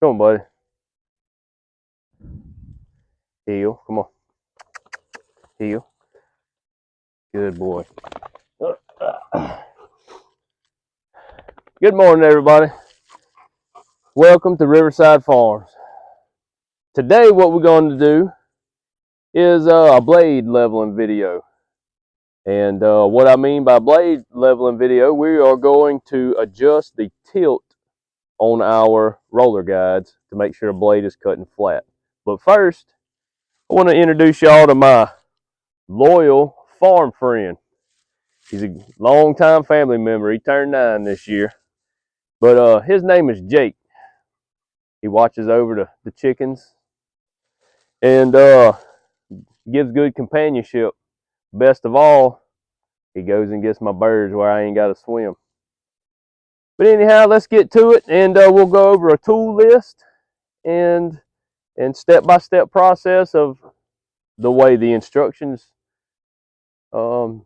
Come on, buddy. Heel. Come on. Heel. Good boy. Good morning, everybody. Welcome to Riverside Farms. Today, what we're going to do is a blade leveling video. And what I mean by blade leveling video, we are going to adjust the tilt on our roller guides to make sure the blade is cutting flat. But first, I want to introduce y'all to my loyal farm friend. He's a longtime family member. He turned 9 this year. But his name is Jake. He watches over the chickens and gives good companionship. Best of all, he goes and gets my birds where I ain't got to swim. But anyhow, let's get to it, and we'll go over a tool list and step-by-step process of the way the instructions come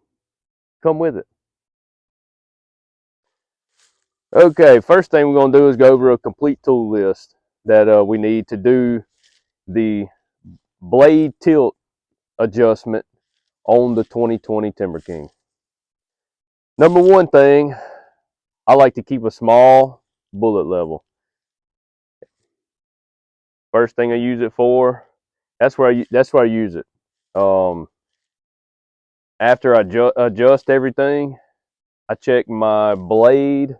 with it. Okay, first thing we're going to do is go over a complete tool list that we need to do the blade tilt adjustment on the 2020 Timber King. Number one thing, I like to keep a small bullet level. First thing I use it for, that's where I use it. After I adjust everything, I check my blade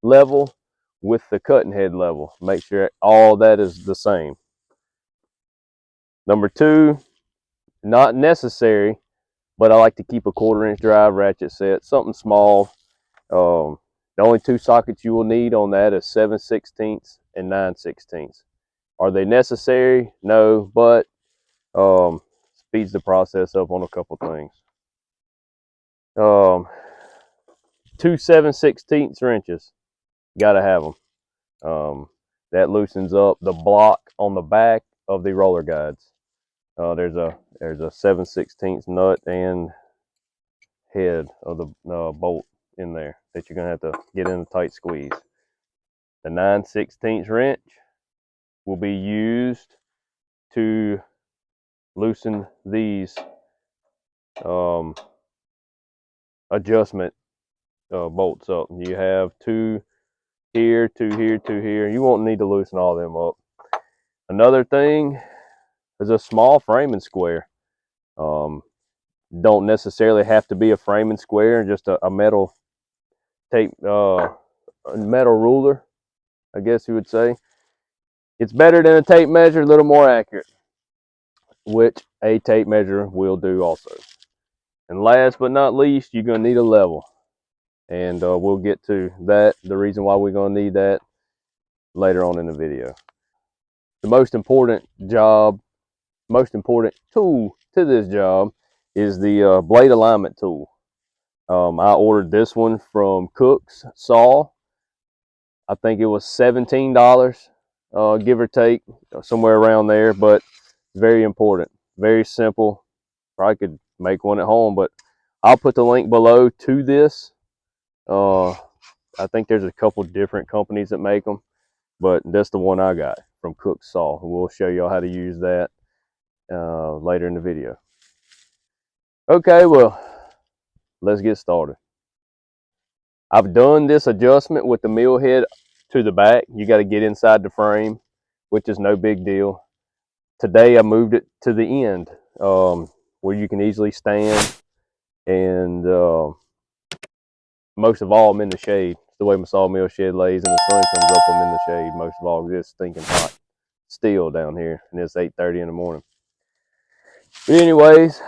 level with the cutting head level. Make sure all that is the same. Number two, not necessary, but I like to keep a 1/4 inch drive ratchet set, something small. The only two sockets you will need on that is 7/16 and 9/16. Are they necessary? No, but speeds the process up on a couple things. 2 7/16 wrenches, gotta have them. That loosens up the block on the back of the roller guides. There's a 7/16 nut and head of the bolt in there that you're gonna have to get in a tight squeeze. The 9/16 wrench will be used to loosen these adjustment bolts up. You have two here, two here, two here. You won't need to loosen all them up. Another thing is a small framing square. Don't necessarily have to be a framing square, just a metal tape, a metal ruler, I guess you would say. It's better than a tape measure, a little more accurate, which a tape measure will do also. And last but not least, you're going to need a level. And we'll get to that, the reason why we're going to need that later on in the video. The most important tool to this job is the blade alignment tool. I ordered this one from Cook's Saw. I think it was $17, give or take, somewhere around there, but very important, very simple. Probably could make one at home, but I'll put the link below to this. I think there's a couple different companies that make them, but that's the one I got from Cook's Saw. We'll show y'all how to use that later in the video. Okay, well, let's get started. I've done this adjustment with the mill head to the back. You got to get inside the frame, which is no big deal. Today I moved it to the end where you can easily stand, and most of all I'm in the shade. It's the way my sawmill shed lays, and the sun comes up, I'm in the shade most of all. It's stinking hot still down here, and it's 8:30 in the morning. But anyways,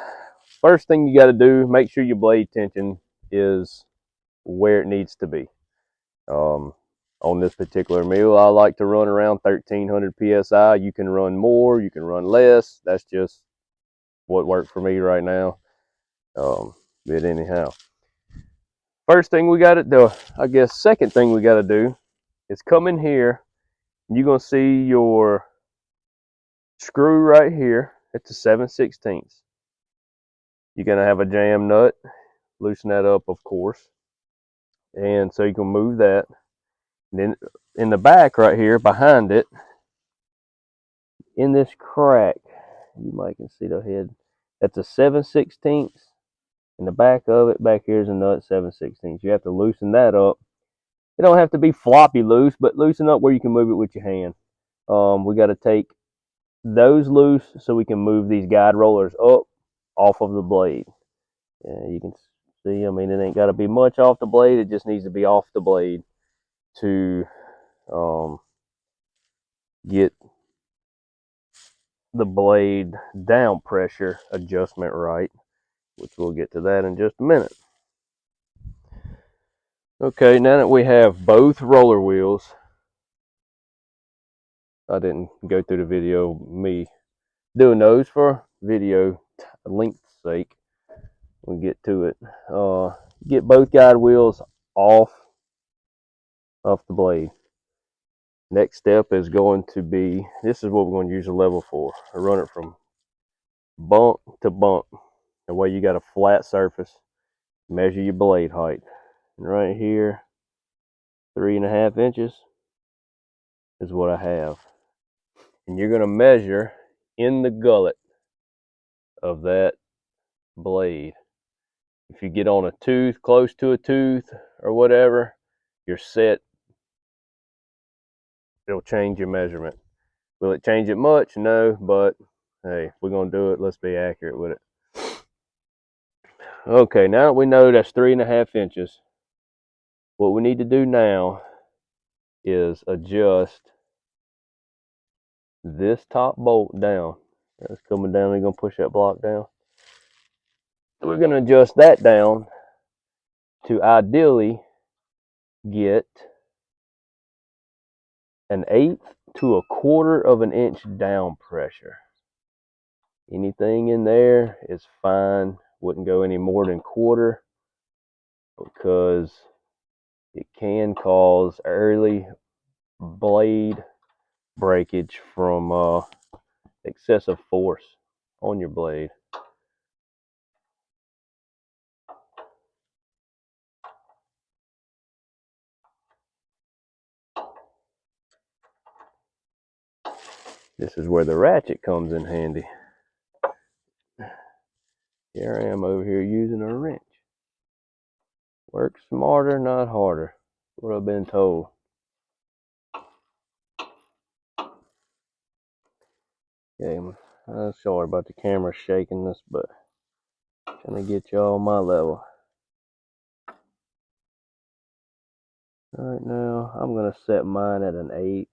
first thing you got to do, make sure your blade tension is where it needs to be. On this particular mill, I like to run around 1300 psi. You can run more, you can run less. That's just what works for me right now. But anyhow, first thing we got to do, I guess second thing we got to do is come in here. You're going to see your screw right here. It's a 7/16. You're going to have a jam nut. Loosen that up, of course. And so you can move that. And then in the back right here, behind it, in this crack, you might can see the head. That's a 7/16. In the back of it, back here is another 7/16. You have to loosen that up. It don't have to be floppy loose, but loosen up where you can move it with your hand. We got to take those loose so we can move these guide rollers up off of the blade. You can see, I mean, it ain't got to be much off the blade. It just needs to be off the blade to get the blade down pressure adjustment right, which we'll get to that in just a minute. Okay, now that we have both roller wheels, I didn't go through the video, me doing those for video length's sake. We'll get to it. Get both guide wheels off the blade. Next step is going to be, this is what we're going to use a level for. I run it from bump to bump. That way you got a flat surface. Measure your blade height. And right here, 3.5 inches is what I have. And you're going to measure in the gullet of that blade. If you get on a tooth, close to a tooth or whatever, you're set. It'll change your measurement. Will it change it much? No, but hey, if we're going to do it, let's be accurate with it. Okay, now that we know that's 3.5 inches, what we need to do now is adjust this top bolt down. It's coming down, we're going to push that block down. We're going to adjust that down to ideally get 1/8 to 1/4 of an inch down pressure. Anything in there is fine. Wouldn't go any more than 1/4 because it can cause early blade breakage from excessive force on your blade. This is where the ratchet comes in handy. Here I am over here using a wrench. Work smarter, not harder. What I've been told. Okay, I'm sorry about the camera shaking this, but trying to get y'all on my level. Right now, I'm going to set mine at 1/8.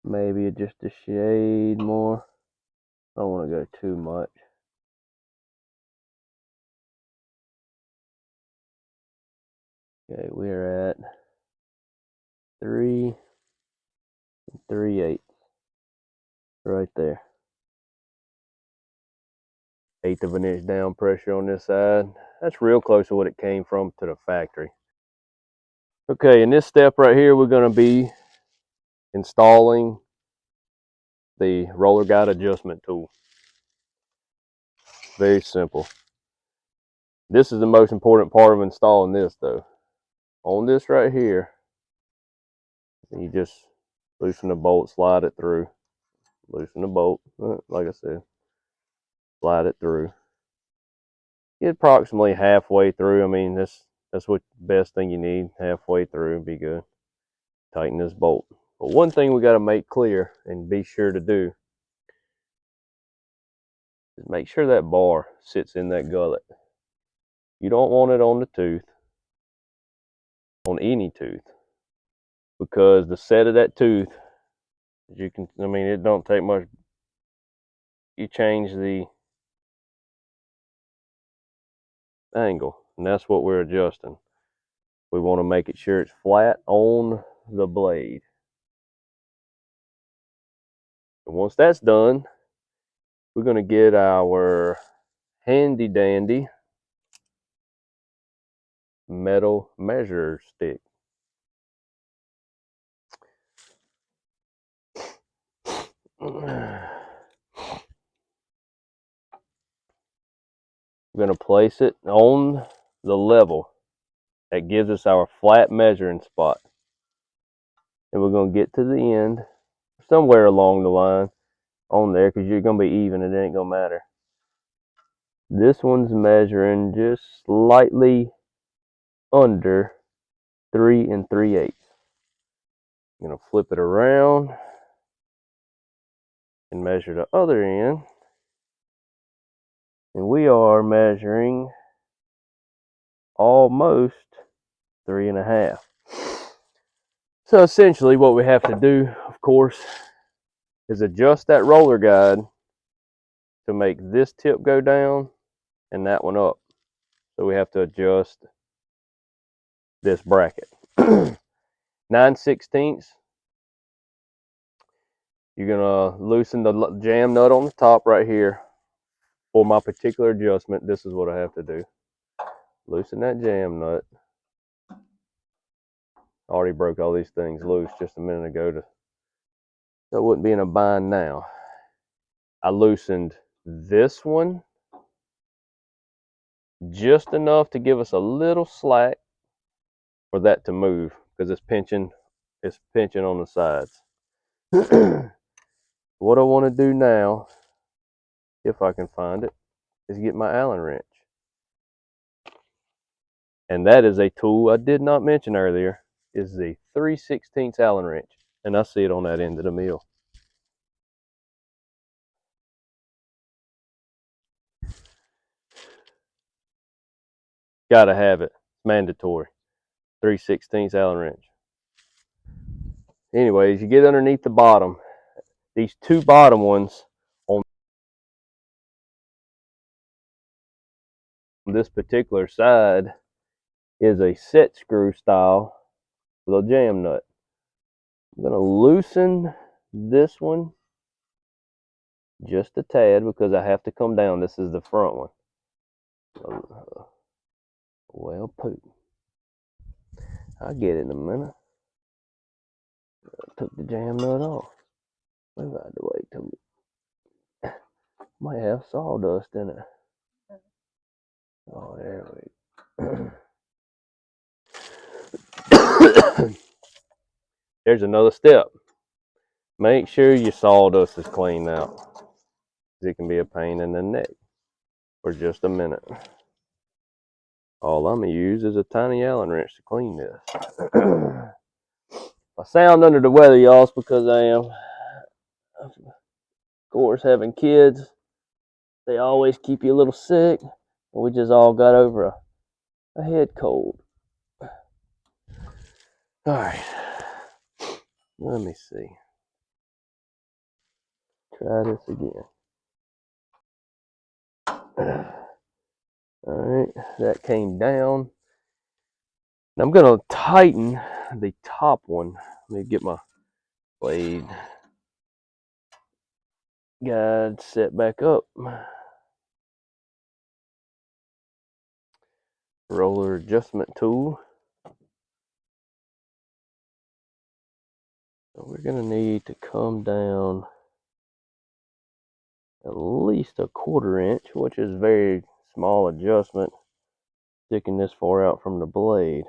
Maybe just a shade more. I don't want to go too much. Okay, we're at 3 3/8 right there. 1/8 of an inch down pressure on this side. That's real close to what it came from to the factory. Okay, in this step right here, we're going to be installing the roller guide adjustment tool. Very simple. This is the most important part of installing this though. On this right here, you just loosen the bolt, slide it through. Loosen the bolt, like I said, slide it through. Get approximately halfway through. I mean, that's what best thing you need. Halfway through, be good. Tighten this bolt. But one thing we got to make clear and be sure to do is make sure that bar sits in that gullet. You don't want it on the tooth, on any tooth, because the set of that tooth, you can, I mean, it don't take much. You change the angle, and that's what we're adjusting. We want to make it sure it's flat on the blade. And once that's done, we're going to get our handy dandy metal measure stick. We're going to place it on the level that gives us our flat measuring spot. and we're going to get to the end, somewhere along the line on there, because you're going to be even, and it ain't going to matter. This one's measuring just slightly under 3 3/8. I'm going to flip it around and measure the other end. And we are measuring almost 3 1/2. So essentially what we have to do, of course, is adjust that roller guide to make this tip go down and that one up. So we have to adjust this bracket. 9/16. You're gonna loosen the jam nut on the top right here. For my particular adjustment, this is what I have to do. Loosen that jam nut. I already broke all these things loose just a minute ago, so I wouldn't be in a bind now. I loosened this one just enough to give us a little slack for that to move, because it's pinching on the sides. What I want to do now, if I can find it, is get my Allen wrench. And that is a tool I did not mention earlier, is the 3/16 Allen wrench. And I see it on that end of the mill. Gotta have it. It's mandatory. 3/16 Allen wrench. Anyways, you get underneath the bottom. These two bottom ones on this particular side is a set screw style with a jam nut. I'm going to loosen this one just a tad because I have to come down. This is the front one. Well, poop. I'll get it in a minute. I took the jam nut off. Maybe I had to wait till it might have sawdust in it. Oh, there we There's another step. Make sure your sawdust is cleaned out. It can be a pain in the neck for just a minute. All I'm going to use is a tiny Allen wrench to clean this. If I sound under the weather, y'all, it's because I am. Of course, having kids, they always keep you a little sick. We just all got over a head cold. All right. Let me see. Try this again. All right. That came down. Now I'm going to tighten the top one. Let me get my blade guide set back up. Roller adjustment tool. So we're going to need to come down at least a 1/4 inch, which is a very small adjustment, sticking this far out from the blade.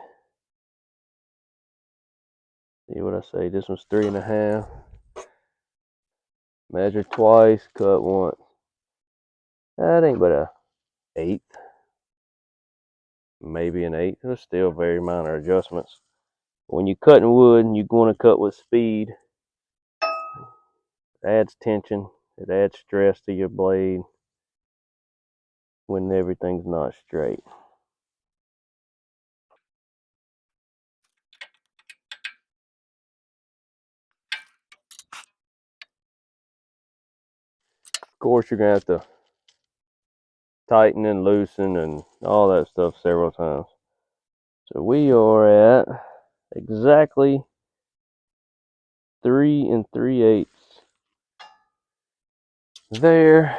See what I say? This one's 3 1/2. Measure twice, cut once. That ain't but a 1/8, maybe an 1/8. There's still very minor adjustments. When you're cutting wood and you're going to cut with speed, it adds tension, it adds stress to your blade when everything's not straight. Of course, you're going to have to tighten and loosen and all that stuff several times. So we are at exactly 3 3/8 there.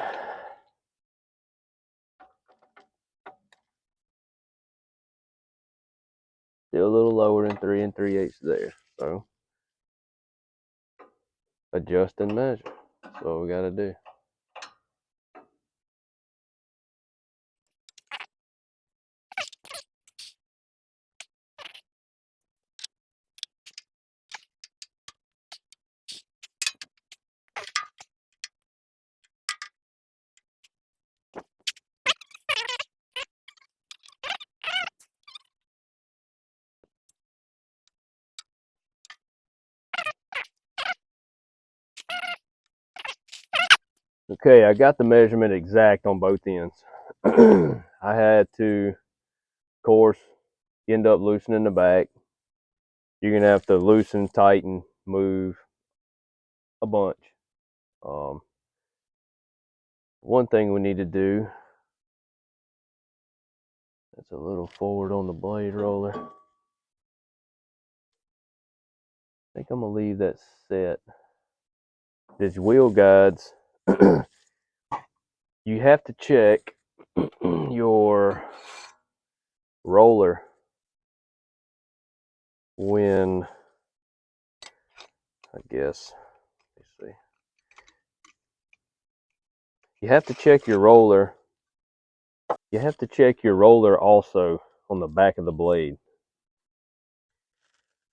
Still a little lower than 3 3/8 there. So adjust and measure. That's what we got to do. Okay, I got the measurement exact on both ends. I had to, of course, end up loosening the back. You're gonna have to loosen, tighten, move a bunch. One thing we need to do, that's a little forward on the blade roller. I think I'm gonna leave that set. These wheel guides, you have to check your roller when, I guess, let's see. You have to check your roller. You have to check your roller also on the back of the blade.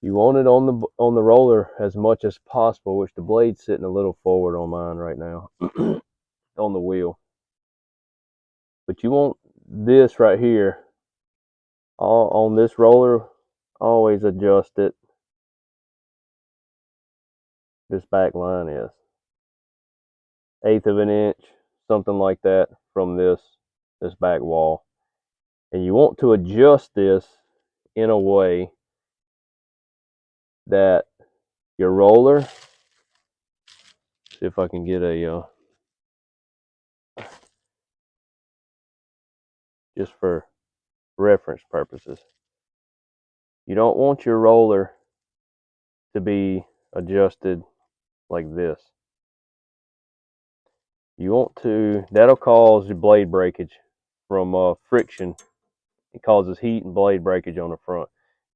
You want it on the roller as much as possible, which the blade's sitting a little forward on mine right now on the wheel. But you want this right here all on this roller, always adjust it. This back line is 1/8 of an inch, something like that, from this back wall. And you want to adjust this in a way that your roller, see if I can get a just for reference purposes, you don't want your roller to be adjusted like this. You want to, that'll cause your blade breakage from friction. It causes heat and blade breakage on the front.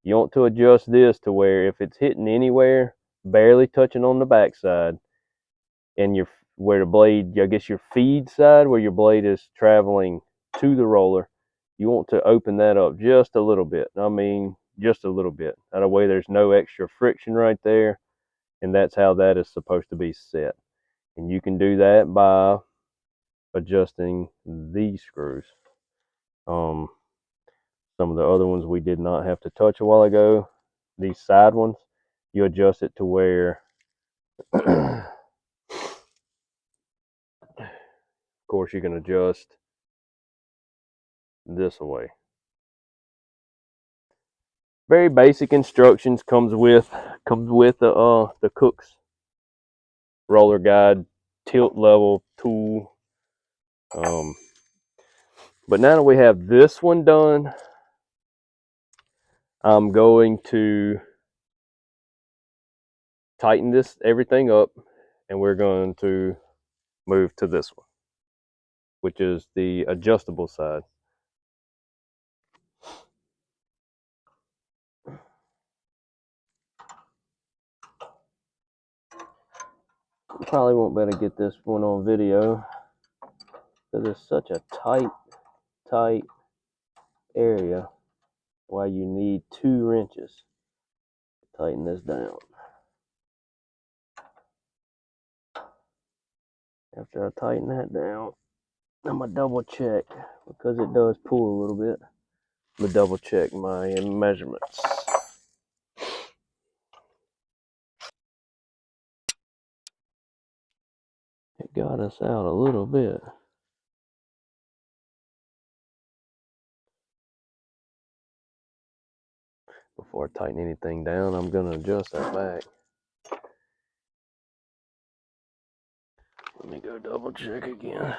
You want to adjust this to where if it's hitting anywhere, barely touching on the backside, and your where the blade, I guess your feed side, where your blade is traveling to the roller, you want to open that up just a little bit. I mean, just a little bit. That way there's no extra friction right there, and that's how that is supposed to be set. And you can do that by adjusting these screws. Some of the other ones we did not have to touch a while ago. These side ones, you adjust it to where, of course, you can adjust this way. Very basic instructions comes with the Cook's roller guide, tilt level tool. But now that we have this one done, I'm going to tighten this everything up, and we're going to move to this one, which is the adjustable side. You probably won't be able to get this one on video because it's such a tight area. Why you need 2 wrenches to tighten this down. After I tighten that down, I'm gonna double check because it does pull a little bit. I'm gonna double check my measurements. It got us out a little bit. Before I tighten anything down, I'm gonna adjust that back. Let me go double check again.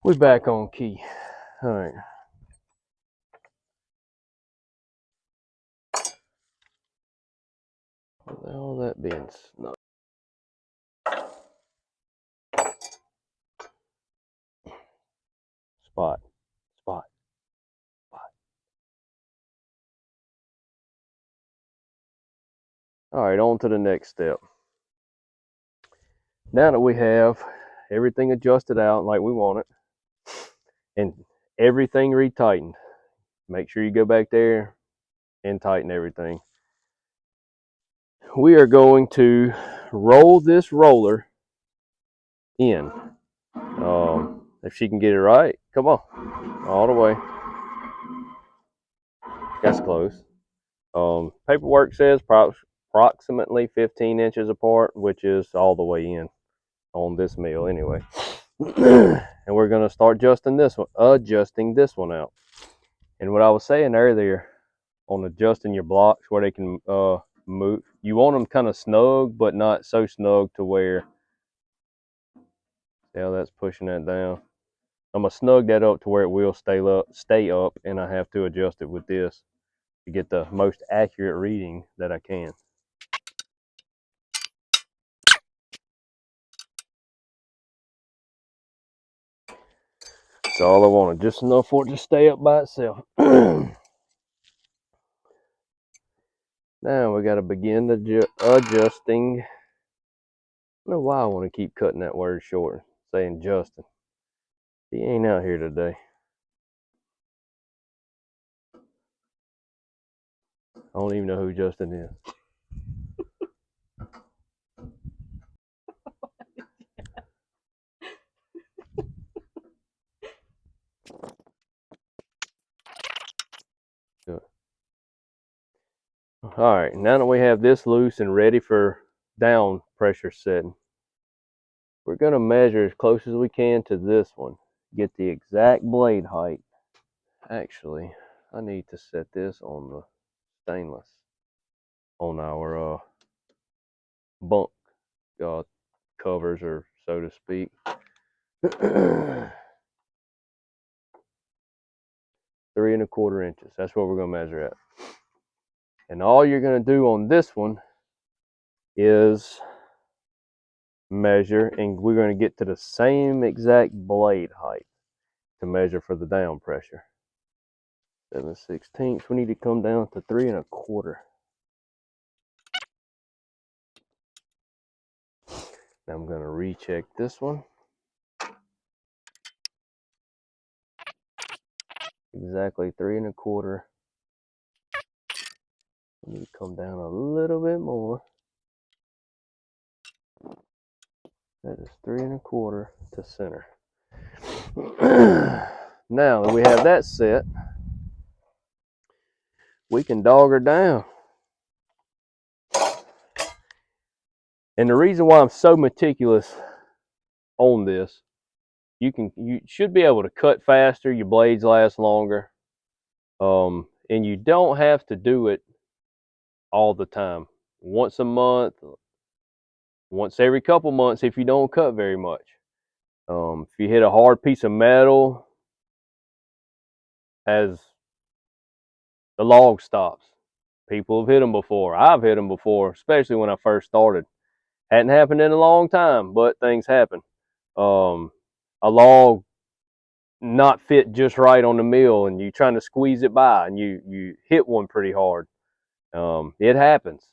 We're back on key. All right. With all that being snug. Spot. All right, on to the next step. Now that we have everything adjusted out like we want it, and everything retightened, make sure you go back there and tighten everything. We are going to roll this roller in. If she can get it right, come on, all the way. That's close. Paperwork says approximately 15 inches apart, which is all the way in on this mill anyway. And we're going to start adjusting this one out. And what I was saying earlier on adjusting your blocks where they can move, you want them kind of snug, but not so snug to where, yeah, that's pushing that down. I'm gonna snug that up to where it will stay up, and I have to adjust it with this to get the most accurate reading that I can. That's all I wanted, just enough for it to stay up by itself. Now we got to begin the adjusting. I don't know why I want to keep cutting that word short, saying Justin. He ain't out here today. I don't even know who Justin is. All right, now that we have this loose and ready for down pressure setting, we're going to measure as close as we can to this one. Get the exact blade height. Actually, I need to set this on the stainless on our bunk covers, or so to speak. 3 1/4 inches. That's what we're going to measure at. And all you're going to do on this one is measure, and we're going to get to the same exact blade height to measure for the down pressure. 7/16. We need to come down to 3 1/4. Now I'm going to recheck this one. Exactly 3 1/4. We need to come down a little bit more. That is 3 1/4 to center. Now that we have that set, we can dog her down. And the reason why I'm so meticulous on this, you should be able to cut faster, your blades last longer, and you don't have to do it all the time. Once a month, once every couple months if you don't cut very much. If you hit a hard piece of metal, as the log stops. People have hit them before. I've hit them before, especially when I first started. Hadn't happened in a long time, but things happen. A log not fit just right on the mill, and you trying to squeeze it by, and you hit one pretty hard. It happens.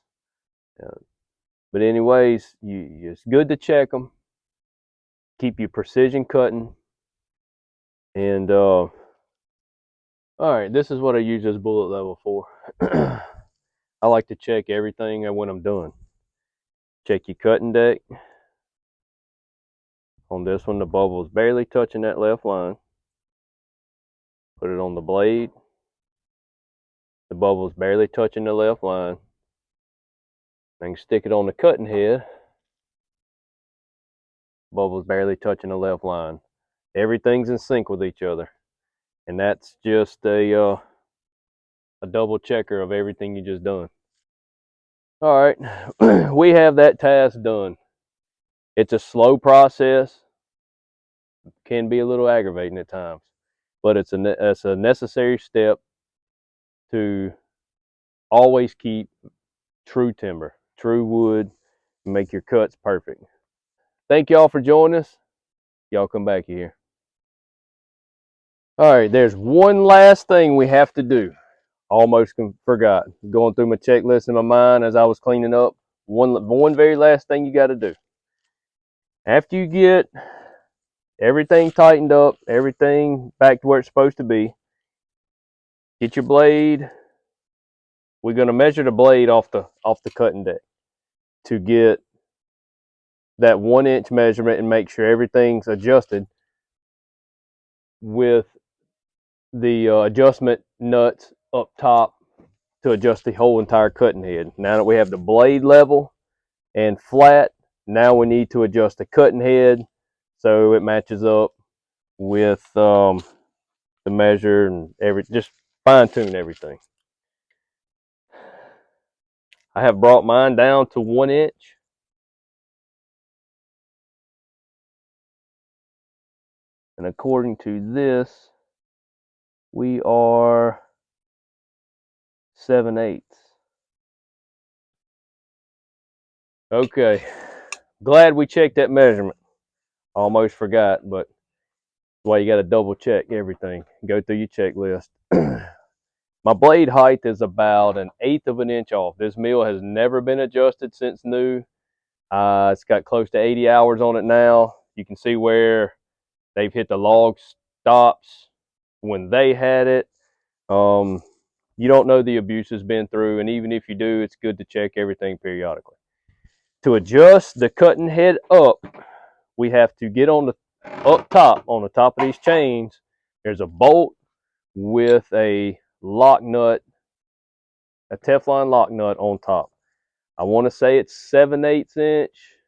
But anyways, it's good to check them. Keep your precision cutting. And all right, this is what I use this bullet level for. I like to check everything when I'm done. Check your cutting deck. On this one, the bubble is barely touching that left line. Put it on the blade. The bubble is barely touching the left line. Then stick it on the cutting head. Bubble is barely touching the left line. Everything's in sync with each other. And that's just a double checker of everything you just done. All right, we have that task done. It's a slow process. Can be a little aggravating at times, but it's a necessary step to always keep true timber, true wood, and make your cuts perfect. Thank y'all for joining us. Y'all come back here. All right, there's one last thing we have to do. Almost forgot. Going through my checklist in my mind as I was cleaning up. One very last thing you got to do. After you get everything tightened up, everything back to where it's supposed to be, get your blade. We're going to measure the blade off the cutting deck to get that 1 inch measurement and make sure everything's adjusted with the adjustment nuts up top to adjust the whole entire cutting head. Now that we have the blade level and flat, now we need to adjust the cutting head so it matches up with the measure and just fine tune everything. I have brought mine down to 1 inch. And according to this, we are 7/8. Okay, glad we checked that measurement. Almost forgot, but that's why you got to double check everything. Go through your checklist. My blade height is about 1/8 of an inch off. This mill has never been adjusted since new. It's got close to 80 hours on it now. You can see where they've hit the log stops when they had it. You don't know the abuse has been through, and even if you do, it's good to check everything periodically. To adjust the cutting head up, we have to get on the top of these chains. There's a bolt with a lock nut, a Teflon lock nut on top. I want to say it's 7/8 inch,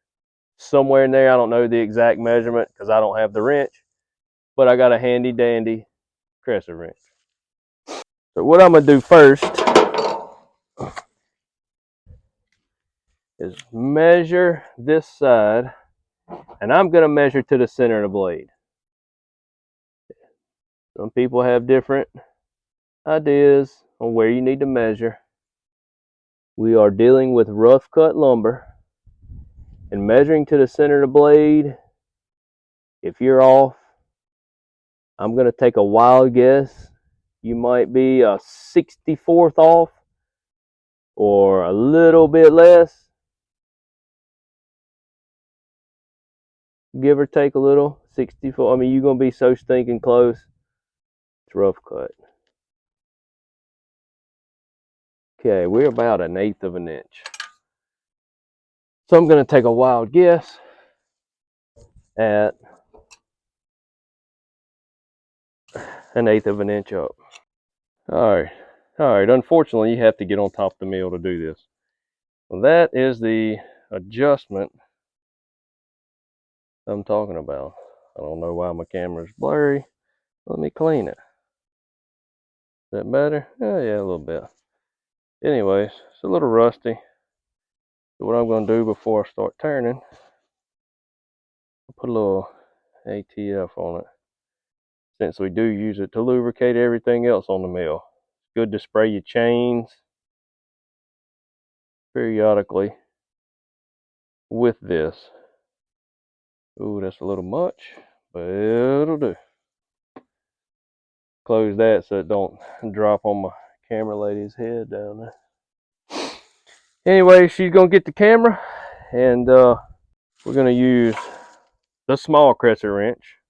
somewhere in there. I don't know the exact measurement because I don't have the wrench, but I got a handy dandy crescent wrench. So what I'm gonna do first is measure this side, and I'm gonna measure to the center of the blade. Some people have different ideas on where you need to measure. We are dealing with rough cut lumber, and measuring to the center of the blade, if you're off, I'm going to take a wild guess. You might be a 64th off or a little bit less, give or take a little. 64. I mean, you're going to be so stinking close. It's rough cut. Okay, we're about 1/8 of an inch. So I'm going to take a wild guess at 1/8 of an inch up. All right. Unfortunately, you have to get on top of the mill to do this. Well, that is the adjustment I'm talking about. I don't know why my camera's blurry. Let me clean it. Is that better? Oh, yeah, a little bit. Anyways, it's a little rusty. So what I'm going to do before I start turning, I'll put a little ATF on it, since we do use it to lubricate everything else on the mill. It's good to spray your chains periodically with this. Ooh, that's a little much, but it'll do. Close that so it don't drop on my camera lady's head down there. Anyway, she's gonna get the camera, and we're gonna use the small crescent wrench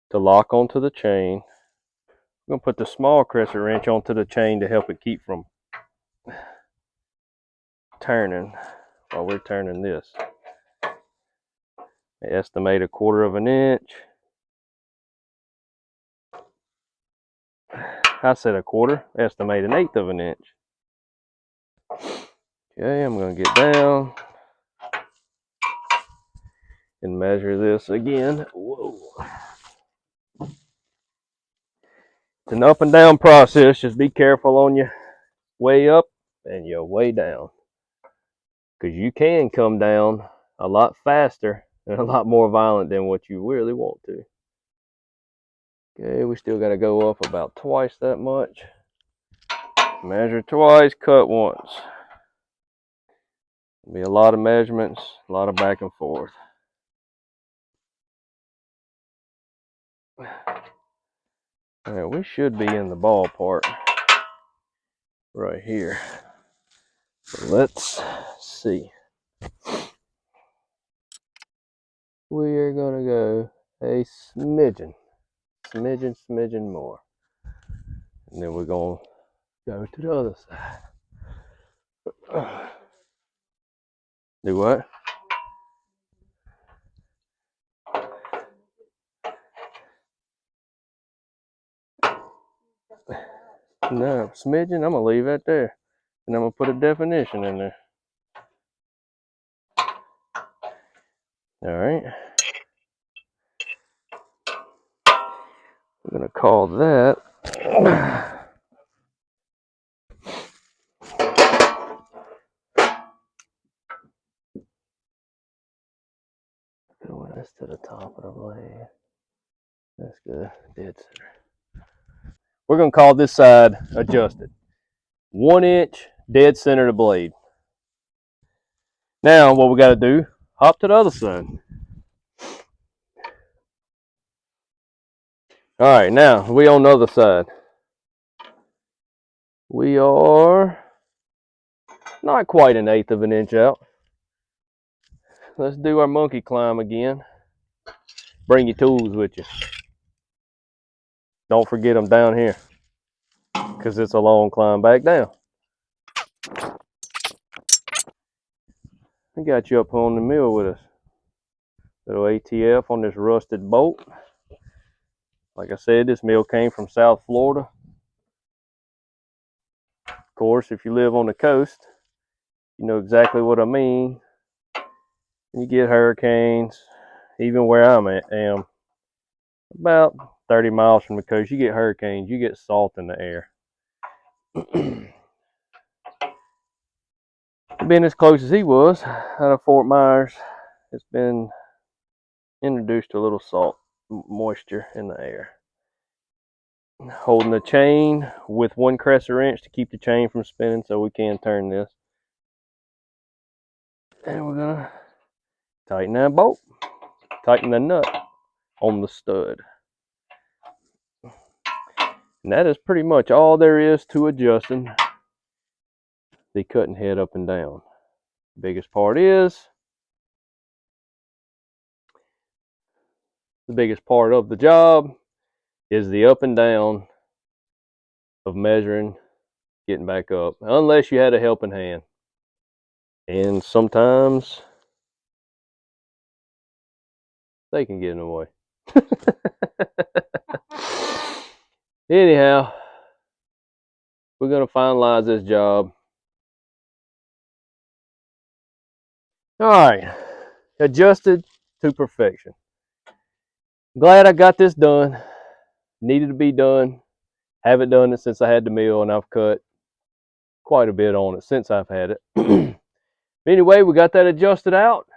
to lock onto the chain. I'm gonna put the small crescent wrench onto the chain to help it keep from turning while we're turning this. Estimate 1/4 of an inch. I said 1/4. Estimate 1/8 of an inch. Okay, I'm gonna get down and measure this again. Whoa. It's an up and down process. Just be careful on your way up and your way down, because you can come down a lot faster and a lot more violent than what you really want to. Okay, we still got to go up about twice that much. Measure twice, cut once. Be a lot of measurements, a lot of back and forth. All right, we should be in the ballpark right here. So let's see. We are gonna go a smidgen more, and then we're gonna go to the other side. Do what? No, smidgen, I'm gonna leave that there. And I'm gonna put a definition in there. All right. We're gonna call that this to the top of the blade. That's good. Dead center. We're gonna call this side adjusted. 1 inch dead center of the blade. Now what we gotta do, hop to the other side. All right, now we on the other side. We are not quite 1/8 of an inch out. Let's do our monkey climb again. Bring your tools with you. Don't forget them down here, because it's a long climb back down. We got you up on the mill with us. Little ATF on this rusted bolt. Like I said, this mill came from South Florida. Of course, if you live on the coast, you know exactly what I mean. You get hurricanes, even where I'm at, about 30 miles from the coast, you get hurricanes, you get salt in the air. Being as close as he was out of Fort Myers, it's been introduced to a little salt moisture in the air. Holding the chain with 1 crescent wrench to keep the chain from spinning so we can turn this. And we're gonna tighten that bolt, tighten the nut on the stud. And that is pretty much all there is to adjusting the cutting head up and down. The biggest part of the job is the up and down of measuring, getting back up, unless you had a helping hand. And sometimes they can get in the way. Anyhow, we're going to finalize this job. All right, adjusted to perfection. Glad I got this done. Needed to be done. Haven't done it since I had the mill, and I've cut quite a bit on it since I've had it. Anyway, we got that adjusted out,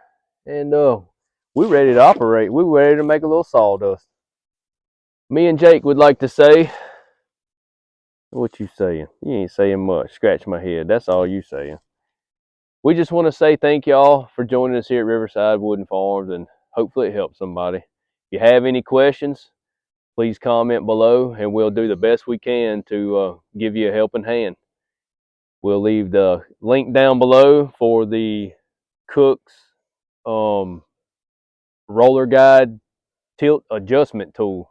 and we're ready to operate. We're ready to make a little sawdust. Me and Jake would like to say, what you saying? You ain't saying much. Scratch my head. That's all you saying. We just want to say thank y'all for joining us here at Riverside Wooden Farms, and hopefully it helps somebody. If you have any questions, please comment below, and we'll do the best we can to give you a helping hand. We'll leave the link down below for the Cook's roller guide tilt adjustment tool.